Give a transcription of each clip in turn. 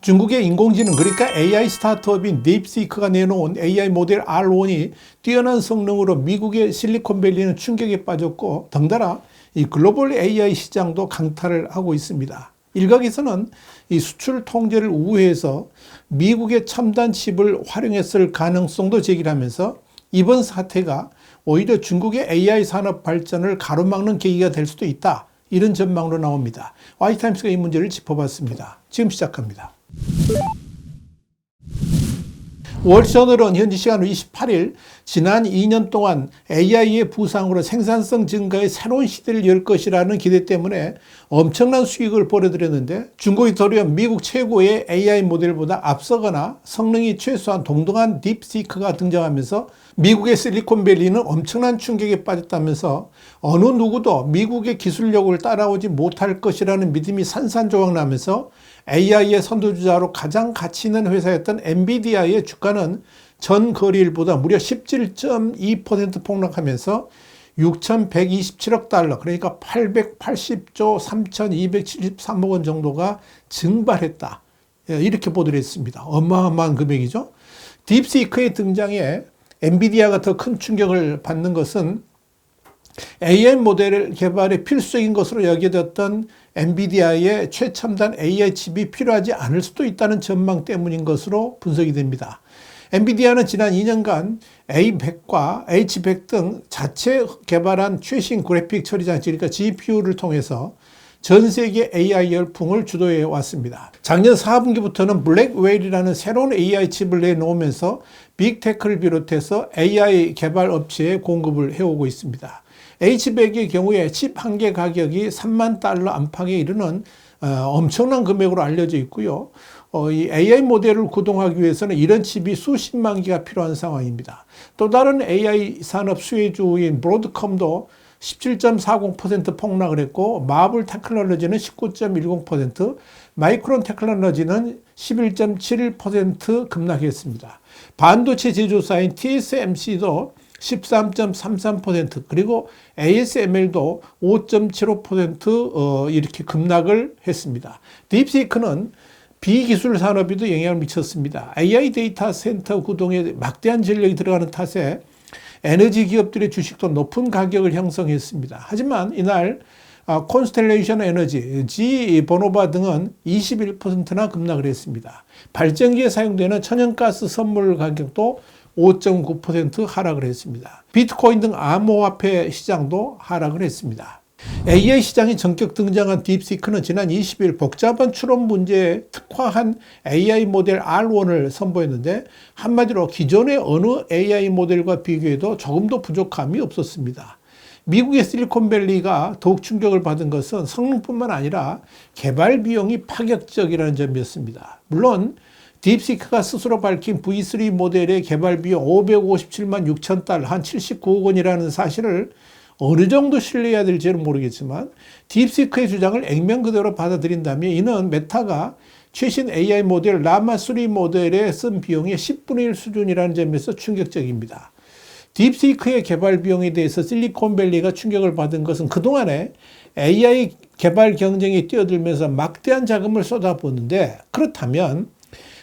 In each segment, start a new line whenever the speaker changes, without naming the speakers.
중국의 인공지능 그러니까 AI 스타트업인 딥시크가 내놓은 AI 모델 R1이 뛰어난 성능으로 미국의 실리콘밸리는 충격에 빠졌고 덩달아 이 글로벌 AI 시장도 강탈을 하고 있습니다. 일각에서는 이 수출 통제를 우회해서 미국의 첨단 칩을 활용했을 가능성도 제기하면서 이번 사태가 오히려 중국의 AI 산업 발전을 가로막는 계기가 될 수도 있다. 이런 전망으로 나옵니다. 와이타임스가 이 문제를 짚어봤습니다. 지금 시작합니다. 월저널은 현지 시간으로 28일 지난 2년 동안 AI의 부상으로 생산성 증가의 새로운 시대를 열 것이라는 기대 때문에 엄청난 수익을 벌어들였는데 중국이 도리어 미국 최고의 AI 모델보다 앞서거나 성능이 최소한 동등한 딥시크가 등장하면서 미국의 실리콘밸리는 엄청난 충격에 빠졌다면서 어느 누구도 미국의 기술력을 따라오지 못할 것이라는 믿음이 산산조각나면서 AI의 선두주자로 가장 가치 있는 회사였던 엔비디아의 주가는 전 거래일보다 무려 17.2% 폭락하면서 6,127억 달러, 그러니까 880조 3,273억 원 정도가 증발했다. 이렇게 보도를 했습니다. 어마어마한 금액이죠. 딥시크의 등장에 엔비디아가 더 큰 충격을 받는 것은 AI 모델 개발에 필수적인 것으로 여겨졌던 엔비디아의 최첨단 AI 칩이 필요하지 않을 수도 있다는 전망 때문인 것으로 분석이 됩니다. 엔비디아는 지난 2년간 A100과 H100 등 자체 개발한 최신 그래픽 처리 장치, 그러니까 GPU를 통해서 전 세계 AI 열풍을 주도해 왔습니다. 작년 4분기부터는 블랙웨일이라는 새로운 AI 칩을 내놓으면서 빅테크를 비롯해서 AI 개발 업체에 공급을 해오고 있습니다. H100의 경우에 칩 한 개 가격이 3만 달러 안팎에 이르는 엄청난 금액으로 알려져 있고요. 이 AI 모델을 구동하기 위해서는 이런 칩이 수십만 개가 필요한 상황입니다. 또 다른 AI 산업 수혜주인 브로드컴도 17.40% 폭락을 했고 마블 테크놀로지는 19.10%, 마이크론 테크놀로지는 11.71% 급락했습니다. 반도체 제조사인 TSMC도 13.33% 그리고 ASML도 5.75% 이렇게 급락을 했습니다. 딥시크는 비기술 산업에도 영향을 미쳤습니다. AI 데이터 센터 구동에 막대한 전력이 들어가는 탓에 에너지 기업들의 주식도 높은 가격을 형성했습니다. 하지만 이날 콘스텔레이션 에너지, G-보노바 등은 21%나 급락을 했습니다. 발전기에 사용되는 천연가스 선물 가격도 5.9% 하락을 했습니다. 비트코인 등 암호화폐 시장도 하락을 했습니다. AI 시장이 전격 등장한 딥시크는 지난 20일 복잡한 추론 문제에 특화한 AI 모델 R1을 선보였는데 한마디로 기존의 어느 AI 모델과 비교해도 조금도 부족함이 없었습니다. 미국의 실리콘밸리가 더욱 충격을 받은 것은 성능뿐만 아니라 개발 비용이 파격적이라는 점이었습니다. 물론 딥시크가 스스로 밝힌 V3 모델의 개발 비용 557만 6천 달러, 한 79억 원이라는 사실을 어느 정도 신뢰해야 될지는 모르겠지만 딥시크의 주장을 액면 그대로 받아들인다면 이는 메타가 최신 AI 모델 라마3 모델에 쓴 비용의 10분의 1 수준이라는 점에서 충격적입니다. 딥시크의 개발 비용에 대해서 실리콘밸리가 충격을 받은 것은 그동안에 AI 개발 경쟁에 뛰어들면서 막대한 자금을 쏟아붓는데 그렇다면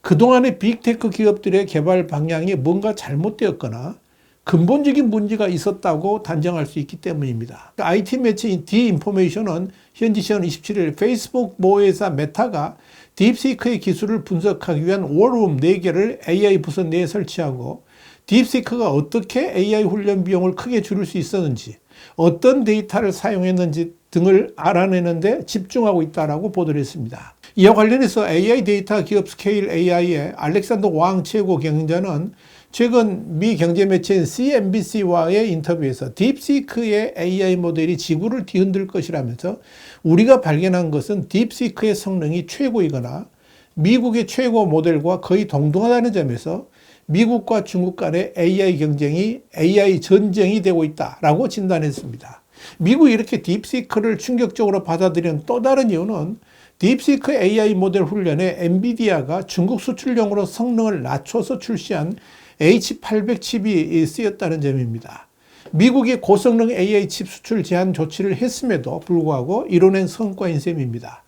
그동안의 빅테크 기업들의 개발 방향이 뭔가 잘못되었거나 근본적인 문제가 있었다고 단정할 수 있기 때문입니다. IT 매체인 디인포메이션은 현지 시간 27일 페이스북 모회사 메타가 딥시크의 기술을 분석하기 위한 원룸 4개를 AI 부서 내에 설치하고 딥시크가 어떻게 AI 훈련 비용을 크게 줄일 수 있었는지, 어떤 데이터를 사용했는지 등을 알아내는 데 집중하고 있다고 보도를 했습니다. 이와 관련해서 AI 데이터 기업 스케일 AI의 알렉산더 왕 최고 경영자는 최근 미 경제 매체인 CNBC와의 인터뷰에서 딥시크의 AI 모델이 지구를 뒤흔들 것이라면서 우리가 발견한 것은 딥시크의 성능이 최고이거나 미국의 최고 모델과 거의 동등하다는 점에서 미국과 중국 간의 AI 경쟁이 AI 전쟁이 되고 있다라고 진단했습니다. 미국이 이렇게 딥시크를 충격적으로 받아들인 또 다른 이유는 딥시크 AI 모델 훈련에 엔비디아가 중국 수출용으로 성능을 낮춰서 출시한 H800 칩이 쓰였다는 점입니다. 미국이 고성능 AI 칩 수출 제한 조치를 했음에도 불구하고 이뤄낸 성과인 셈입니다.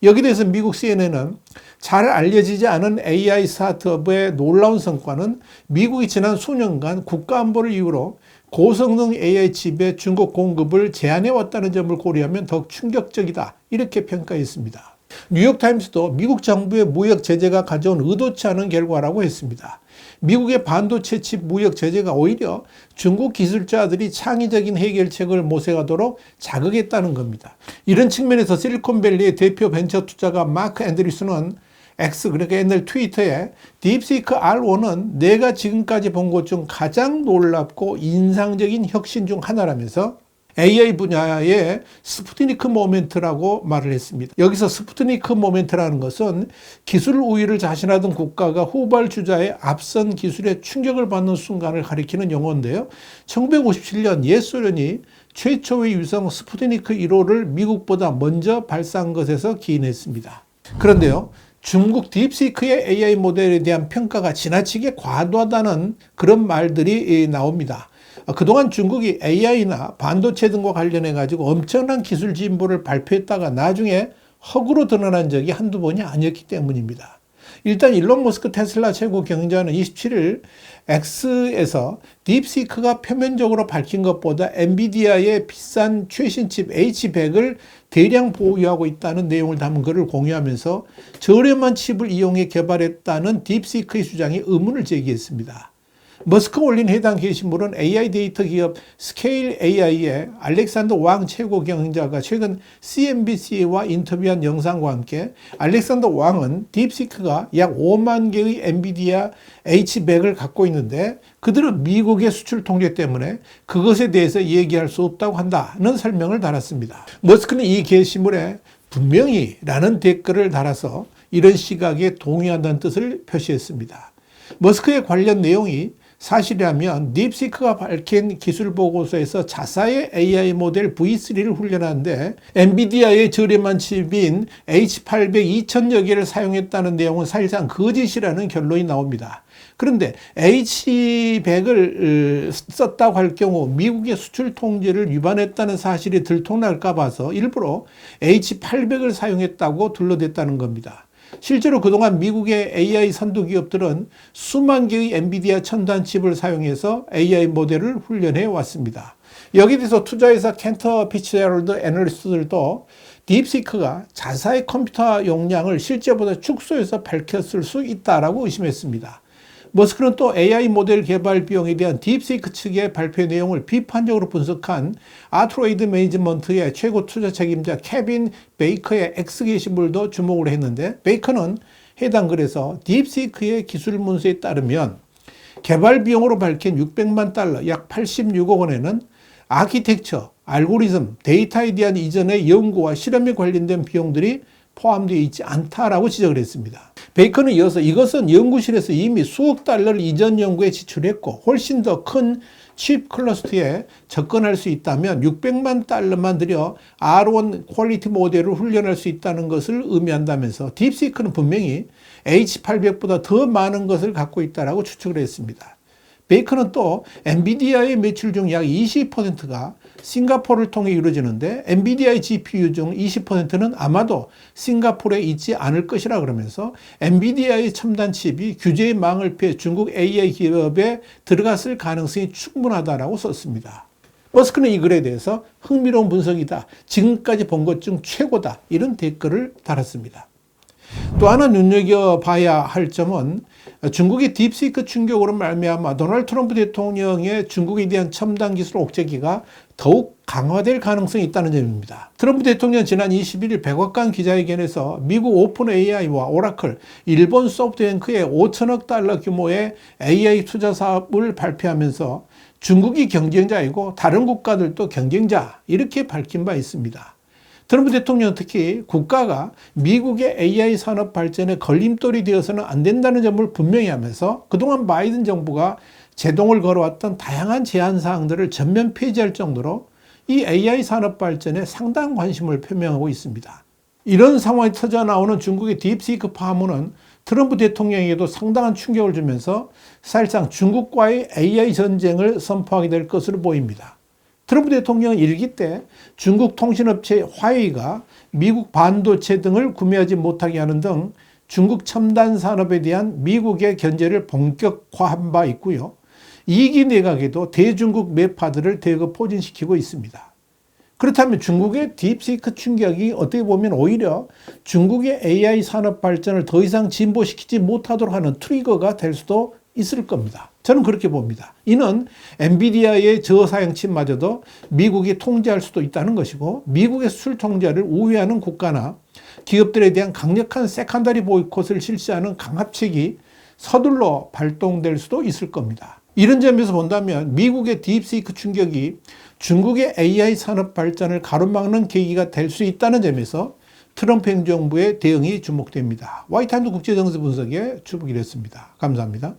여기에 대해서 미국 CNN은 잘 알려지지 않은 AI 스타트업의 놀라운 성과는 미국이 지난 수년간 국가안보를 이유로 고성능 AI 칩의 중국 공급을 제한해왔다는 점을 고려하면 더욱 충격적이다. 이렇게 평가했습니다. 뉴욕타임스도 미국 정부의 무역 제재가 가져온 의도치 않은 결과라고 했습니다. 미국의 반도체 칩 무역 제재가 오히려 중국 기술자들이 창의적인 해결책을 모색하도록 자극했다는 겁니다. 이런 측면에서 실리콘밸리의 대표 벤처 투자가 마크 앤드리슨은 X, 그러니까 옛날 트위터에 딥시크 R1은 내가 지금까지 본 것 중 가장 놀랍고 인상적인 혁신 중 하나라면서 AI 분야의 스푸트니크 모멘트라고 말을 했습니다. 여기서 스푸트니크 모멘트라는 것은 기술 우위를 자신하던 국가가 후발주자의 앞선 기술에 충격을 받는 순간을 가리키는 용어인데요. 1957년 옛 소련이 최초의 위성 스푸트니크 1호를 미국보다 먼저 발사한 것에서 기인했습니다. 그런데요, 중국 딥시크의 AI 모델에 대한 평가가 지나치게 과도하다는 그런 말들이 나옵니다. 그동안 중국이 AI나 반도체 등과 관련해 가지고 엄청난 기술 진보를 발표했다가 나중에 허구로 드러난 적이 한두 번이 아니었기 때문입니다. 일단 일론 머스크 테슬라 최고 경영자는 27일 X에서 딥시크가 표면적으로 밝힌 것보다 엔비디아의 비싼 최신 칩 H100을 대량 보유하고 있다는 내용을 담은 글을 공유하면서 저렴한 칩을 이용해 개발했다는 딥시크의 주장에 의문을 제기했습니다. 머스크가 올린 해당 게시물은 AI 데이터 기업 스케일 AI의 알렉산더 왕 최고 경영자가 최근 CNBC와 인터뷰한 영상과 함께 알렉산더 왕은 딥시크가 약 5만 개의 엔비디아 H100을 갖고 있는데 그들은 미국의 수출 통제 때문에 그것에 대해서 얘기할 수 없다고 한다는 설명을 달았습니다. 머스크는 이 게시물에 분명히 라는 댓글을 달아서 이런 시각에 동의한다는 뜻을 표시했습니다. 머스크의 관련 내용이 사실이라면 딥시크가 밝힌 기술 보고서에서 자사의 AI 모델 V3를 훈련하는데 엔비디아의 저렴한 칩인 H800 2000여 개를 사용했다는 내용은 사실상 거짓이라는 결론이 나옵니다. 그런데 H100을 썼다고 할 경우 미국의 수출 통제를 위반했다는 사실이 들통날까 봐서 일부러 H800을 사용했다고 둘러댔다는 겁니다. 실제로 그동안 미국의 AI 선두 기업들은 수만 개의 엔비디아 첨단 칩을 사용해서 AI 모델을 훈련해 왔습니다. 여기에 대해서 투자회사 캔터 피츠제럴드 애널리스트들도 딥시크가 자사의 컴퓨터 용량을 실제보다 축소해서 밝혔을 수 있다라고 의심했습니다. 머스크는 또 AI 모델 개발 비용에 대한 딥시크 측의 발표 내용을 비판적으로 분석한 아트로이드 매니지먼트의 최고 투자 책임자 케빈 베이커의 X 게시물도 주목을 했는데 베이커는 해당 글에서 딥시크의 기술 문서에 따르면 개발 비용으로 밝힌 600만 달러 약 86억 원에는 아키텍처, 알고리즘, 데이터에 대한 이전의 연구와 실험에 관련된 비용들이 포함되어 있지 않다라고 지적을 했습니다. 베이커는 이어서 이것은 연구실에서 이미 수억 달러를 이전 연구에 지출했고 훨씬 더 큰 칩 클러스터에 접근할 수 있다면 600만 달러만 들여 R1 퀄리티 모델을 훈련할 수 있다는 것을 의미한다면서 딥시크는 분명히 H800보다 더 많은 것을 갖고 있다라고 추측을 했습니다. 베이커는 또 엔비디아의 매출 중 약 20%가 싱가포르를 통해 이루어지는데 엔비디아의 GPU 중 20%는 아마도 싱가포르에 있지 않을 것이라 그러면서 엔비디아의 첨단 칩이 규제의 망을 피해 중국 AI 기업에 들어갔을 가능성이 충분하다라고 썼습니다. 머스크는 이 글에 대해서 흥미로운 분석이다. 지금까지 본 것 중 최고다. 이런 댓글을 달았습니다. 또 하나 눈여겨봐야 할 점은 중국의 딥시크 충격으로 말미암아 도널드 트럼프 대통령의 중국에 대한 첨단 기술 옥죄기가 더욱 강화될 가능성이 있다는 점입니다. 트럼프 대통령은 지난 21일 백악관 기자회견에서 미국 오픈 AI와 오라클, 일본 소프트뱅크의 5천억 달러 규모의 AI 투자 사업을 발표하면서 중국이 경쟁자이고 다른 국가들도 경쟁자 이렇게 밝힌 바 있습니다. 트럼프 대통령은 특히 국가가 미국의 AI 산업 발전에 걸림돌이 되어서는 안 된다는 점을 분명히 하면서 그동안 바이든 정부가 제동을 걸어왔던 다양한 제한 사항들을 전면 폐지할 정도로 이 AI 산업 발전에 상당한 관심을 표명하고 있습니다. 이런 상황이 터져나오는 중국의 딥시크 파문은 트럼프 대통령에게도 상당한 충격을 주면서 사실상 중국과의 AI 전쟁을 선포하게 될 것으로 보입니다. 트럼프 대통령 일기 때 중국 통신업체 화웨이가 미국 반도체 등을 구매하지 못하게 하는 등 중국 첨단 산업에 대한 미국의 견제를 본격화한 바 있고요. 2기 내각에도 대중국 매파들을 대거 포진시키고 있습니다. 그렇다면 중국의 딥시크 충격이 어떻게 보면 오히려 중국의 AI 산업 발전을 더 이상 진보시키지 못하도록 하는 트리거가 될 수도 있을 겁니다. 저는 그렇게 봅니다. 이는 엔비디아의 저사양칩마저도 미국이 통제할 수도 있다는 것이고 미국의 수출 통제를 우회하는 국가나 기업들에 대한 강력한 세컨더리 보이콧을 실시하는 강압책이 서둘러 발동될 수도 있을 겁니다. 이런 점에서 본다면 미국의 딥시크 충격이 중국의 AI 산업 발전을 가로막는 계기가 될 수 있다는 점에서 트럼프 행정부의 대응이 주목됩니다. 와이타임즈 국제정세 분석의 주북이었습니다. 감사합니다.